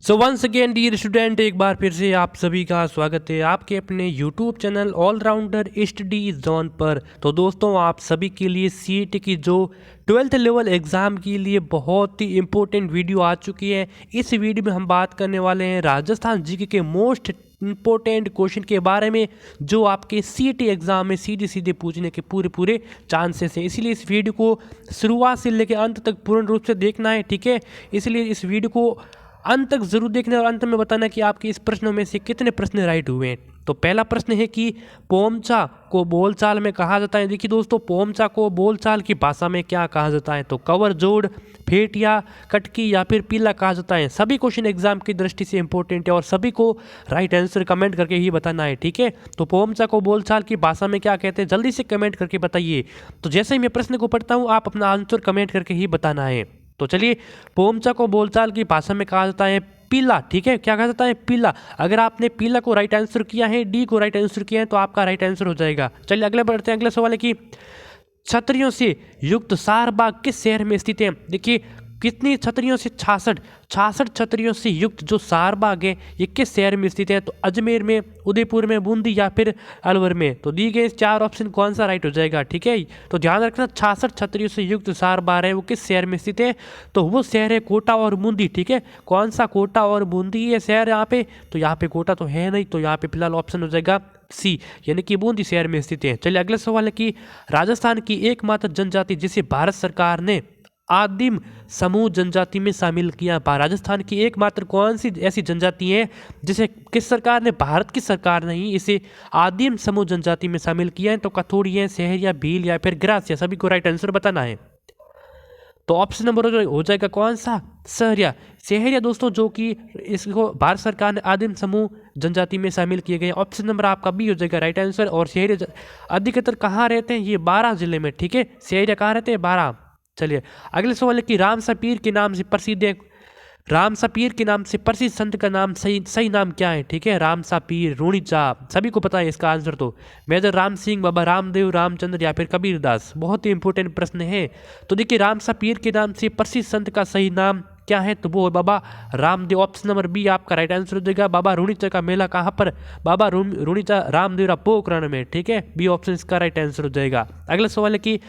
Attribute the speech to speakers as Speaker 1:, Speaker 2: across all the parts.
Speaker 1: सो once again dear student, एक बार फिर से आप सभी का स्वागत है आपके अपने YouTube channel allrounder study zone पर। तो दोस्तों, आप सभी के लिए सीईटी की जो 12th लेवल एग्ज़ाम के लिए बहुत ही इम्पोर्टेंट वीडियो आ चुकी है। इस वीडियो में हम बात करने वाले हैं राजस्थान जीके के मोस्ट इम्पोर्टेंट क्वेश्चन के बारे में जो आपके सीईटी एग्ज़ाम में सीधे सीधे पूछने के पूरे चांसेस हैं। इसलिए इस वीडियो को शुरुआत से लेकर अंत तक पूर्ण रूप से देखना है, ठीक है। इसलिए इस वीडियो को अंत तक जरूर देखना और अंत में बताना कि आपके इस प्रश्नों में से कितने प्रश्न राइट हुए हैं। तो पहला प्रश्न है कि पोमचा को बोलचाल में कहा जाता है। देखिए दोस्तों, पोमचा को बोलचाल की भाषा में क्या कहा जाता है? तो कवर जोड़, फेटिया, कटकी या फिर पीला कहा जाता है। सभी क्वेश्चन एग्जाम की दृष्टि से इंपॉर्टेंट है और सभी को राइट आंसर कमेंट करके ही बताना है, ठीक है। तो पोमचा को बोलचाल की भाषा में क्या कहते हैं, जल्दी से कमेंट करके बताइए। तो जैसे ही मैं प्रश्न को पढ़ता हूँ, आप अपना आंसर कमेंट करके ही बताना है। तो चलिए, पोमचा को बोलचाल की भाषा में कहा जाता है पीला, ठीक है। क्या कहा जाता है? पीला। अगर आपने पीला को राइट आंसर किया है, डी को राइट आंसर किया है, तो आपका राइट आंसर हो जाएगा। चलिए अगले बढ़ते हैं। अगले सवाल है कि छतरियों से युक्त सारबाग किस शहर में स्थित है? देखिए, कितनी छतरियों से? 66 छतरियों से युक्त जो सारबाग है ये किस शहर में स्थित है? तो अजमेर में, उदयपुर में, बूंदी या फिर अलवर में। तो दी गए 4 ऑप्शन कौन सा राइट हो जाएगा, ठीक है। तो ध्यान रखना, 66 छतरियों से युक्त सारबाग है वो किस शहर में स्थित है? तो वो शहर है कोटा और बूंदी, ठीक है। कौन सा? कोटा और बूंदी ये शहर यहाँ पे। तो यहाँ पे कोटा तो है नहीं, तो यहाँ पे फिलहाल ऑप्शन हो जाएगा सी, यानी कि बूंदी शहर में स्थित है। चलिए अगला सवाल है कि राजस्थान की एकमात्र जनजाति जिसे भारत सरकार ने आदिम समूह जनजाति में शामिल किया, राजस्थान की एकमात्र कौन सी ऐसी जनजाति है जिसे किस सरकार ने, भारत की सरकार ने ही इसे आदिम समूह जनजाति में शामिल किया है? तो कथोड़िया, सहरिया, भील या फिर ग्रासिया। सभी को राइट आंसर बताना है। तो ऑप्शन नंबर हो जाएगा कौन सा? सहरिया। सहरिया दोस्तों, जो कि इसको भारत सरकार ने आदिम समूह जनजाति में शामिल किए गए। ऑप्शन नंबर आपका बी हो जाएगा राइट आंसर। और सहरिया अधिकतर कहाँ रहते हैं? ये 12 जिले में, ठीक है। सहरिया कहाँ रहते हैं? 12। चलिए अगले सवाल है कि राम सपीर के नाम से प्रसिद्ध है, राम सपीर के नाम से प्रसिद्ध संत का नाम सही नाम क्या है? ठीक है, राम सपीर, रूणीचा। सभी को पता है इसका आंसर। तो मेजर राम सिंह, बाबा रामदेव, रामचंद्र या फिर कबीरदास। बहुत ही इंपॉर्टेंट प्रश्न है। तो देखिए, राम सपीर के नाम से प्रसिद्ध संत का सही नाम क्या है? तो वो Baba Ramdev. Option number B आपका राइट आंसर हो जाएगा। बाबा रूणीचा का मेला कहाँ पर? बाबा रूणीचा रामदेवरा पोखरण में, ठीक है। बी ऑप्शन इसका राइट आंसर हो जाएगा। अगला सवाल है कि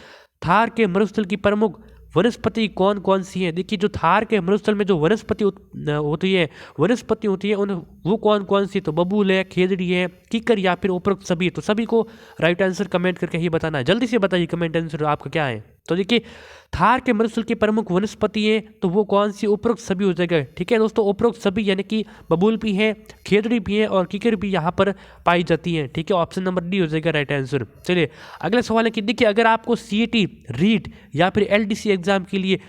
Speaker 1: थार के मरुस्थल की प्रमुख वनस्पति कौन कौन सी है? देखिए, जो थार के मरुस्थल में जो वनस्पति होती है उन वो कौन कौन सी? तो बबूल है, खेजड़ी है, कीकर या फिर उपरोक्त सभी। तो सभी को राइट आंसर कमेंट करके ही बताना है। जल्दी से बताइए कमेंट आंसर आपका क्या है। तो देखिए, थार के मरुस्थल की प्रमुख वनस्पति है तो वो कौन सी? उपरोक्त सभी हो जाएगा, ठीक है दोस्तों। उपरोक्त सभी यानी कि बबूल भी है, खेजड़ी भी है और कीकर भी यहाँ पर पाई जाती है, ठीक है। ऑप्शन नंबर डी हो जाएगा राइट आंसर। चलिए अगला सवाल है कि देखिए, अगर आपको सीईटी, रीट या फिर एलडीसी एग्जाम के लिए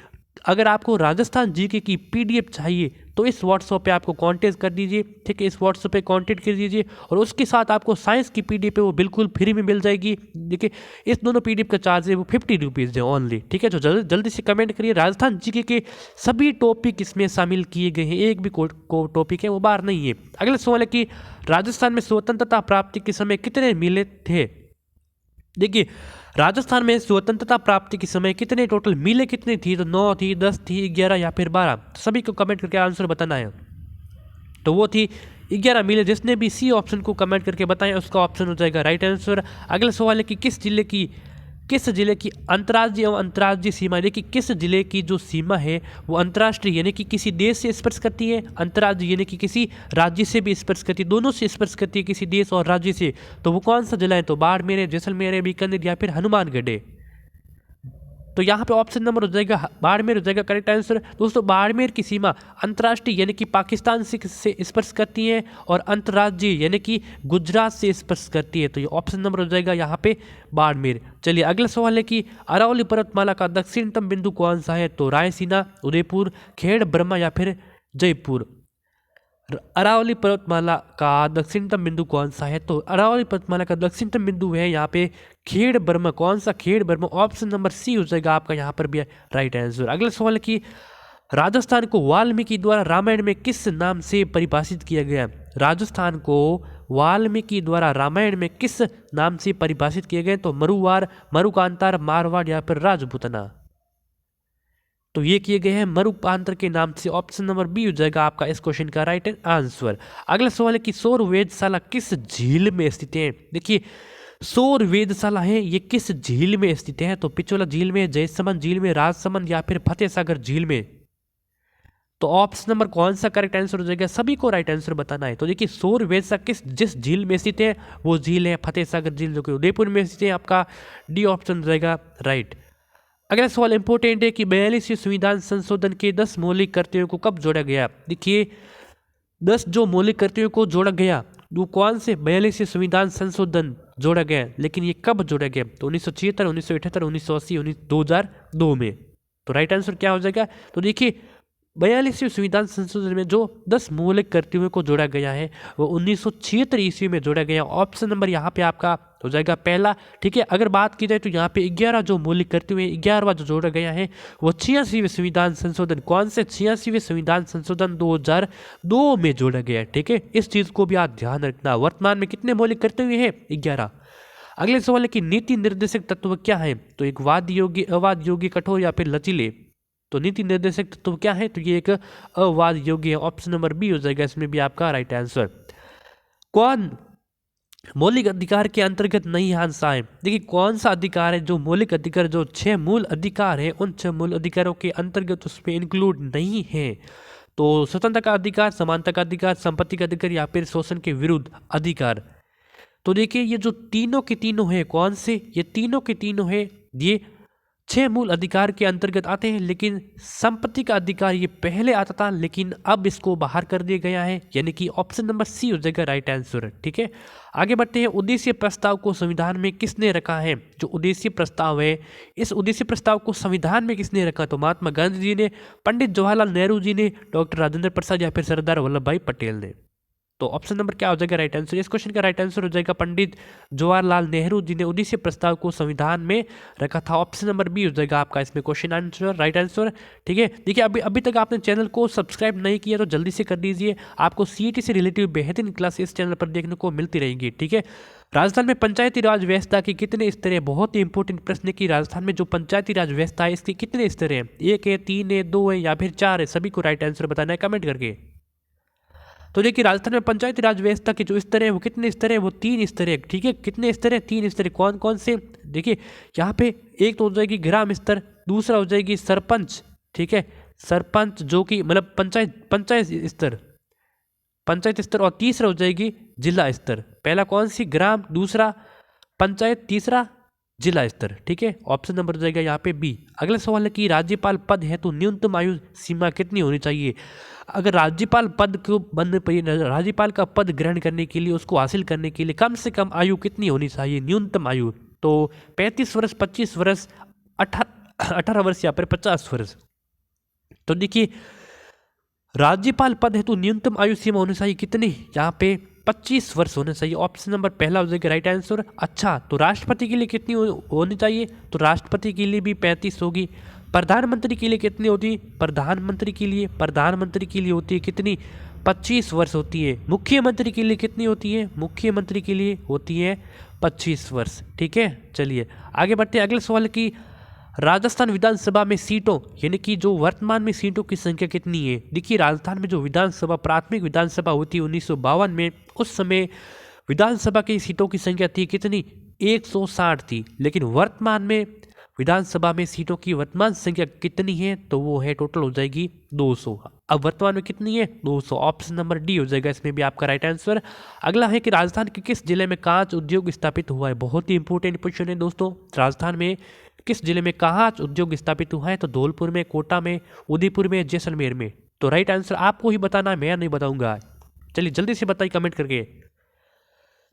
Speaker 1: अगर आपको राजस्थान जीके की पीडीएफ चाहिए तो इस व्हाट्सएप पे आपको कांटेक्ट कर दीजिए, ठीक है। इस व्हाट्सएप पे कांटेक्ट कर दीजिए और उसके साथ आपको साइंस की पीडीएफ है वो बिल्कुल फ्री में मिल जाएगी। देखिए, इस दोनों पीडीएफ का चार्ज है वो 50 रुपीज़ है ओनली, ठीक है। तो जल्दी से कमेंट करिए। राजस्थान जीके के सभी टॉपिक इसमें शामिल किए गए हैं, एक भी टॉपिक है वो बाहर नहीं है। अगला सवाल है कि राजस्थान में स्वतंत्रता प्राप्ति के समय कितने मेले थे? देखिए, राजस्थान में स्वतंत्रता प्राप्ति के समय कितने टोटल मिले कितनी थी? तो 9 थी, 10 थी, 11 या फिर 12। तो सभी को कमेंट करके आंसर बताना है। तो वो थी 11 मिले। जिसने भी सी ऑप्शन को कमेंट करके बताया उसका ऑप्शन हो जाएगा राइट आंसर। अगला सवाल है कि किस जिले की अंतर्राज्यीय एवं अंतर्राज्यीय सीमा, देखिए किस जिले की जो सीमा है वो अंतर्राष्ट्रीय यानी कि किसी देश से स्पर्श करती है, अंतर्राज्यीय यानी कि किसी राज्य से भी स्पर्श करती है, दोनों से स्पर्श करती है, किसी देश और राज्य से। तो वो कौन सा जिला है? तो बाड़मेर है, जैसलमेर है, बीकानेर या फिर हनुमानगढ़ है। तो यहाँ पे ऑप्शन नंबर हो जाएगा बाड़मेर हो जाएगा करेक्ट आंसर। दोस्तों, बाड़मेर की सीमा अंतर्राष्ट्रीय यानी कि पाकिस्तान से स्पर्श करती है और अंतर्राज्यीय यानी कि गुजरात से स्पर्श करती है। तो ये ऑप्शन नंबर हो जाएगा यहाँ पे बाड़मेर। चलिए अगला सवाल है कि अरावली पर्वतमाला का दक्षिणतम बिंदु कौन सा है? तो रायसीना, उदयपुर, खेड़ ब्रह्मा या फिर जयपुर। अरावली पर्वतमाला का दक्षिणतम बिंदु कौन सा है? तो अरावली पर्वतमाला का दक्षिणतम बिंदु है यहाँ पे खेड़ ब्रह्मा। कौन सा? खेड़ ब्रह्मा। ऑप्शन नंबर सी हो जाएगा आपका यहाँ पर भी राइट आंसर। अगला सवाल है कि राजस्थान को वाल्मीकि द्वारा रामायण में किस नाम से परिभाषित किया गया? राजस्थान को वाल्मीकि द्वारा रामायण में किस नाम से परिभाषित किए गए? तो मरुवार, मरुकांतार, मारवाड़ या फिर राजपूतना। तो ये किए गए हैं मरुपांतर के नाम से। ऑप्शन नंबर बी हो जाएगा आपका इस क्वेश्चन का राइट आंसर। अगला सवाल है कि सौर वेधशाला किस झील में स्थित है। देखिए सौर वेधशाला है ये किस झील में स्थित है, तो पिछोला झील में, जयसमंद झील में, राजसमंद या फिर फतेह सागर झील में। तो ऑप्शन नंबर कौन सा करेक्ट आंसर हो जाएगा, सभी को राइट आंसर बताना है। तो देखिए सौर वेधशाला जिस झील में स्थित है वो झील है फतेह सागर झील, जो कि उदयपुर में स्थित है। आपका डी ऑप्शन हो जाएगा राइट। अगला सवाल इंपॉर्टेंट है कि 42वें संविधान संशोधन के 10 मौलिक कर्तव्यों को कब जोड़ा गया। देखिए 10 जो मौलिक कर्तव्यों को जोड़ा गया वो कौन से 42वें संविधान संशोधन जोड़ा गया, लेकिन ये कब जोड़ा गया, तो 1976, 1978, 1980, 2002 में। तो राइट आंसर क्या हो जाएगा, तो देखिए 42वें संविधान संशोधन में जो 10 मौलिक कर्तव्यों को जोड़ा गया है वो 1976 ईस्वी में जोड़ा गया। ऑप्शन नंबर यहाँ पे आपका हो जाएगा पहला। ठीक है, अगर बात की जाए तो यहाँ पे 11 जो मौलिक कर्तव्य 11वां जो जोड़ा गया है वो 86वें संविधान संशोधन, कौन से 86वें संविधान संशोधन 2002 में जोड़ा गया है। ठीक है, इस चीज को भी आप ध्यान रखना। वर्तमान में कितने मौलिक कर्तव्य हैं, 11। अगले सवाल है कि नीति निर्देशक तत्व क्या है, तो एक वाद योग्य, अवाद योग्य, कठोर या फिर लचीले। तो नीति निर्देशक तत्व क्या है, तो ये एक अवाद योग्य है। ऑप्शन नंबर बी हो जाएगा इसमें भी आपका राइट आंसर। कौन मौलिक अधिकार के अंतर्गत नहीं आंसर है। देखिए कौन सा अधिकार है जो मौलिक अधिकार, जो 6 मूल अधिकार है उन 6 मूल अधिकारों के अंतर्गत उसमें इंक्लूड नहीं है। तो स्वतंत्रता का अधिकार, समानता का अधिकार, संपत्ति का अधिकार या फिर शोषण के विरुद्ध अधिकार। तो देखिए ये जो तीनों के तीनों है, कौन से, ये तीनों के तीनों है ये 6 मूल अधिकार के अंतर्गत आते हैं, लेकिन संपत्ति का अधिकार ये पहले आता था लेकिन अब इसको बाहर कर दिया गया है, यानी कि ऑप्शन नंबर सी हो जाएगा राइट आंसर। ठीक है, आगे बढ़ते हैं। उद्देश्य प्रस्ताव को संविधान में किसने रखा है, जो उद्देश्य प्रस्ताव है इस उद्देश्य प्रस्ताव को संविधान में किसने रखा, तो महात्मा गांधी जी ने, पंडित जवाहरलाल नेहरू जी ने, डॉक्टर राजेंद्र प्रसाद या फिर सरदार वल्लभ भाई पटेल ने। तो ऑप्शन नंबर क्या हो जाएगा राइट आंसर, इस क्वेश्चन का राइट आंसर हो जाएगा पंडित जवाहरलाल नेहरू जी ने उद्देश्य प्रस्ताव को संविधान में रखा था। ऑप्शन नंबर बी हो जाएगा आपका इसमें क्वेश्चन आंसर राइट आंसर। ठीक है, देखिए अभी तक आपने चैनल को सब्सक्राइब नहीं किया तो जल्दी से कर दीजिए, आपको सीईटी से रिलेटिव बेहतरीन क्लास इस चैनल पर देखने को मिलती रहेगी। ठीक है, राजस्थान में पंचायती राज व्यवस्था के कितने स्तर है, बहुत ही इंपॉर्टेंट प्रश्न है कि राजस्थान में जो पंचायती राज व्यवस्था है इसके कितने स्तर है, 1 है, 3 है, 2 है या फिर 4 है, सभी को राइट आंसर बताना है कमेंट करके। तो देखिए राजस्थान में पंचायती राज व्यवस्था के जो स्तर है वो कितने स्तर है, वो 3 स्तर है। ठीक है, कितने स्तर है, 3 स्तर है। कौन कौन से, देखिए यहाँ पे एक तो हो जाएगी ग्राम स्तर, दूसरा हो जाएगी सरपंच। ठीक है, सरपंच जो कि मतलब पंचायत स्तर, और तीसरा हो जाएगी जिला स्तर। पहला कौन सी, ग्राम, दूसरा पंचायत, तीसरा जिला स्तर। ठीक है, ऑप्शन नंबर हो जाएगा यहाँ पे बी। अगला सवाल है कि राज्यपाल पद है तो न्यूनतम आयु सीमा कितनी होनी चाहिए। अगर राज्यपाल पद को राज्यपाल का पद ग्रहण करने के लिए, उसको हासिल करने के लिए कम से कम आयु कितनी होनी चाहिए, न्यूनतम आयु, तो 35 वर्ष, 25 वर्ष, 18 वर्ष या फिर 50 वर्ष। तो देखिए राज्यपाल पद है तो न्यूनतम आयु सीमा होनी चाहिए कितनी, यहाँ पे 25 वर्ष होने चाहिए। ऑप्शन नंबर पहला हो जाएगा राइट आंसर। अच्छा, तो राष्ट्रपति के लिए कितनी होनी चाहिए, तो राष्ट्रपति के लिए भी 35 होगी। प्रधानमंत्री के लिए कितनी होती है, प्रधानमंत्री के लिए होती है कितनी, 25 वर्ष होती है। मुख्यमंत्री के लिए कितनी होती है, मुख्यमंत्री के लिए होती है 25 वर्ष। ठीक है, चलिए आगे बढ़ते हैं। अगले सवाल की राजस्थान विधानसभा में सीटों, यानी कि जो वर्तमान में सीटों की संख्या कितनी है। देखिए राजस्थान में जो विधानसभा, प्राथमिक विधानसभा होती है 1952 में, उस समय विधानसभा की सीटों की संख्या थी कितनी, 160 थी। लेकिन वर्तमान में विधानसभा में सीटों की वर्तमान संख्या कितनी है, तो वो है टोटल हो जाएगी 200। अब वर्तमान में कितनी है, 200। ऑप्शन नंबर डी हो जाएगा इसमें भी आपका राइट आंसर। अगला है कि राजस्थान के किस जिले में कांच उद्योग स्थापित हुआ है, बहुत ही इंपॉर्टेंट क्वेश्चन है दोस्तों। राजस्थान में किस जिले में कांच उद्योग स्थापित हुआ है, तो धौलपुर में, कोटा में, उदयपुर में, जैसलमेर में। तो राइट आंसर आपको ही बताना है, मैं नहीं बताऊंगा। चलिए जल्दी से बताइए कमेंट करके।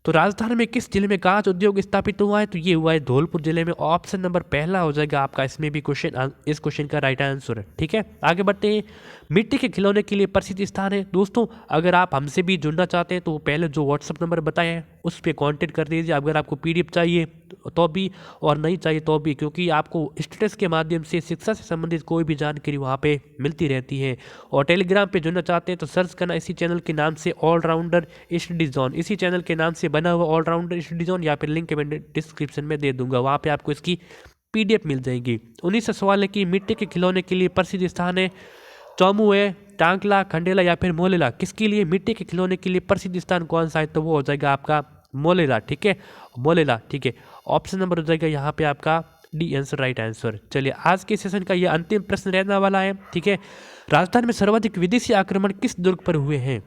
Speaker 1: तो राजस्थान में किस जिले में कांच उद्योग स्थापित हुआ है, तो ये हुआ है धौलपुर जिले में। ऑप्शन नंबर पहला हो जाएगा आपका इसमें भी क्वेश्चन, इस क्वेश्चन का राइट आंसर। ठीक है, आगे बढ़ते हैं। मिट्टी के खिलौने के लिए प्रसिद्ध स्थान है। दोस्तों अगर आप हमसे भी जुड़ना चाहते हैं तो पहले जो व्हाट्सअप नंबर बताए हैं उस पर कॉन्टेक्ट कर दीजिए। अगर आपको PDF चाहिए तो भी और नहीं चाहिए तो भी, क्योंकि आपको स्टेटस के माध्यम से शिक्षा से संबंधित कोई भी जानकारी वहाँ पे मिलती रहती है। और टेलीग्राम पे जुड़ना चाहते हैं तो सर्च करना इसी चैनल के नाम से ऑलराउंडर स्टडी जोन, इसी चैनल के नाम से बना हुआ ऑलराउंडर स्टडी जोन, या फिर लिंक मैं डिस्क्रिप्शन में दे दूंगा, वहाँ पे आपको इसकी PDF मिल जाएगी। 19 सवाल है कि मिट्टी के खिलौने के लिए प्रसिद्ध स्थान है चौमू है, टांकला, खंडेला या फिर मोलेला। किसके लिए मिट्टी के खिलौने के लिए प्रसिद्ध स्थान कौन सा है? तो वो हो जाएगा आपका मोलेला। ठीक है, मोलेला। ठीक है, ऑप्शन नंबर हो जाएगा यहाँ पे आपका डी आंसर, राइट आंसर। चलिए आज के सेशन का ये अंतिम प्रश्न रहने वाला है। ठीक है, राजस्थान में सर्वाधिक विदेशी आक्रमण किस दुर्ग पर हुए हैं?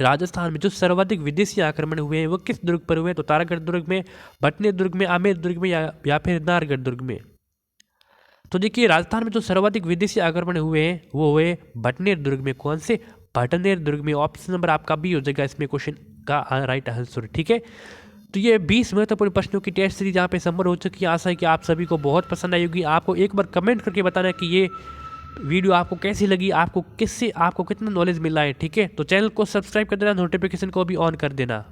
Speaker 1: राजस्थान में जो सर्वाधिक विदेशी आक्रमण हुए हैं वो किस दुर्ग पर हुए हैं? तो तारागढ़ दुर्ग में, भटनेर दुर्ग में, आमेर दुर्ग में या फिर नाहरगढ़ दुर्ग में। तो देखिए राजस्थान में जो सर्वाधिक विदेशी आक्रमण हुए हैं वो हुए भटनेर दुर्ग में। कौन से? भटनेर दुर्ग में। ऑप्शन नंबर आपका बी हो जाएगा इसमें क्वेश्चन का राइट आंसर। ठीक है, तो ये 20 महत्वपूर्ण प्रश्नों की टेस्ट सीरीज यहाँ पे संपन्न हो चुकी है। आशा है कि आप सभी को बहुत पसंद आई होगी। आपको एक बार कमेंट करके बताना कि ये वीडियो आपको कैसी लगी, आपको कितना नॉलेज मिला है। ठीक है, तो चैनल को सब्सक्राइब कर देना, नोटिफिकेशन को भी ऑन कर देना।